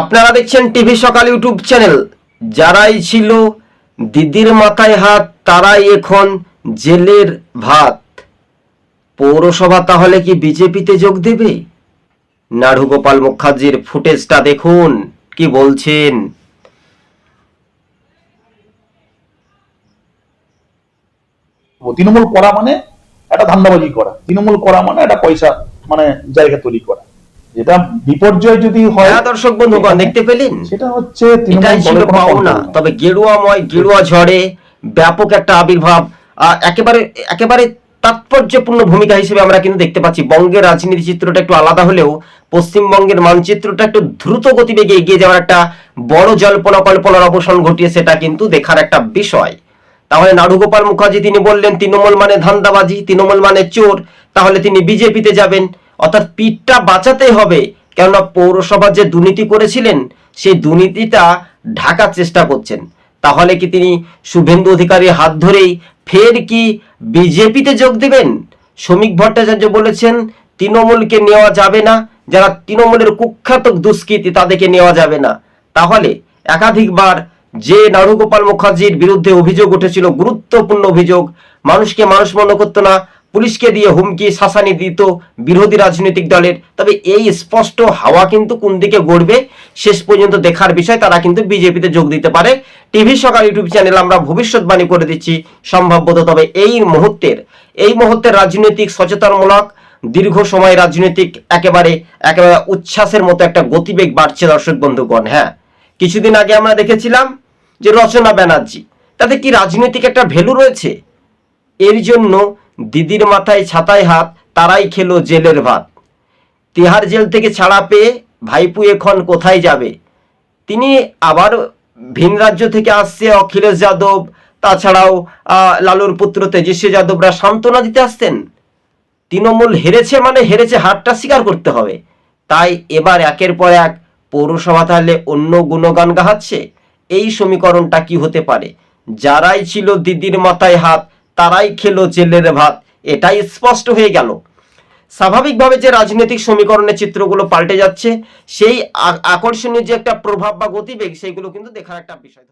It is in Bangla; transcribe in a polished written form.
আপনারা দেখছেন টিভি সকাল ইউটিউব চ্যানেল। যারাই ছিল দিদির মাথায় হাত তারাই এখন জেলের ভাত। পৌরসভা তাহলে কি বিজেপিতে যোগ দেবে? নাড়ুগোপাল মুখার্জির ফুটেজটা দেখুন কি বলছেন। তৃণমূল করা মানে একটা ধান্দাবাজি করা, তৃণমূল করা মানে একটা পয়সা মানে জায়গা তৈরি করা, যেটা বিপর্যয় যদি হয়। দর্শক বন্ধুগণ দেখতে পেলেন, সেটা হচ্ছে এটাই ছিল পাওনা। তবে গেরুয়া ঝড়ে ব্যাপক একটা আবির্ভাব, একেবারে একেবারে তাৎপর্যপূর্ণ ভূমিকা হিসেবে আমরা কিন্তু দেখতে পাচ্ছি। বঙ্গের রাজনীতি চিত্রটা একটু আলাদা হলেও পশ্চিমবঙ্গের মানচিত্রটা একটু দ্রুত গতিবেগে এগিয়ে যাওয়ার একটা বড় জল্পনা কল্পনার অবসান ঘটিয়ে সেটা কিন্তু দেখার একটা বিষয়। তাহলে নাড়ুগোপাল মুখার্জি তিনি বললেন তৃণমূল মানে ধান্দাবাজি, তৃণমূল মানে চোর, তাহলে তিনি বিজেপিতে যাবেন। অর্থাৎ পিঠটা বাঁচাতে হবে, কেননা পৌরসভা যে দুর্নীতি করেছিলেন সেই দুর্নীতিটা ঢাকার চেষ্টা করছেন। তাহলে কি তিনি শুভেন্দু অধিকারীর হাত ধরেই ফের কি বিজেপিতে যোগ দেবেন? শ্রমিক ভট্টাচার্য বলেছেন তৃণমূলকে নেওয়া যাবে না, যারা তৃণমূলের কুখ্যাত দুষ্কৃতী তাদেরকে নেওয়া যাবে না। তাহলে একাধিকবার যে নাড়ুগোপাল মুখার্জির বিরুদ্ধে অভিযোগ উঠেছিল, গুরুত্বপূর্ণ অভিযোগ, মানুষকে মানুষ মনে করতো না, পুলিশকে দিয়ে হুমকি শাসানি দিত বিরোধী রাজনৈতিক দলের। তবে এই স্পষ্ট হাওয়া কিন্তু কোন দিকে গড়বে শেষ পর্যন্ত দেখার বিষয়। তারা কিন্তু বিজেপিতে যোগ দিতে পারে। টিভি সকাল ইউটিউব চ্যানেল আমরা ভবিষ্যৎবাণী করে দিচ্ছি সম্ভাব্যত। তবে এই মুহূর্তের রাজনৈতিক সচেতনমূলক দীর্ঘ সময় রাজনৈতিক একেবারে উচ্ছ্বাসের মতো একটা গতিবেগ বাড়ছে দর্শক বন্ধুগণ। হ্যাঁ, কিছুদিন আগে আমরা দেখেছিলাম যে রচনা ব্যানার্জি, তাতে কি রাজনৈতিক একটা ভ্যালু রয়েছে। এর জন্য দিদির মাথায় ছাতায় হাত তারাই খেলো জেলের ভাত। তিহার জেল থেকে ছাড়া পেয়ে ভাইপু এখন কোথায় যাবে? তিনি আবার ভিন রাজ্য থেকে আসছে অখিলেশ যাদব, তাছাড়াও লালুর পুত্র তেজস্বী যাদবরা সান্ত্বনা দিতে আসতেন। তৃণমূল হেরেছে মানে হেরেছে, হারটা স্বীকার করতে হবে। তাই এবার একের পর এক পৌরসভা তাহলে অন্য গুণগান গাহাচ্ছে। এই সমীকরণটা কি হতে পারে? যারাই ছিল দিদির মাথায় হাত তারাই খেলো জেলের ভাত, এটাই স্পষ্ট হয়ে গেল। স্বাভাবিকভাবে যে রাজনৈতিক সমীকরণের চিত্রগুলো পাল্টে যাচ্ছে, সেই আকর্ষণীয় যে একটা প্রভাব বা গতিবেগ সেইগুলো কিন্তু দেখার একটা বিষয়।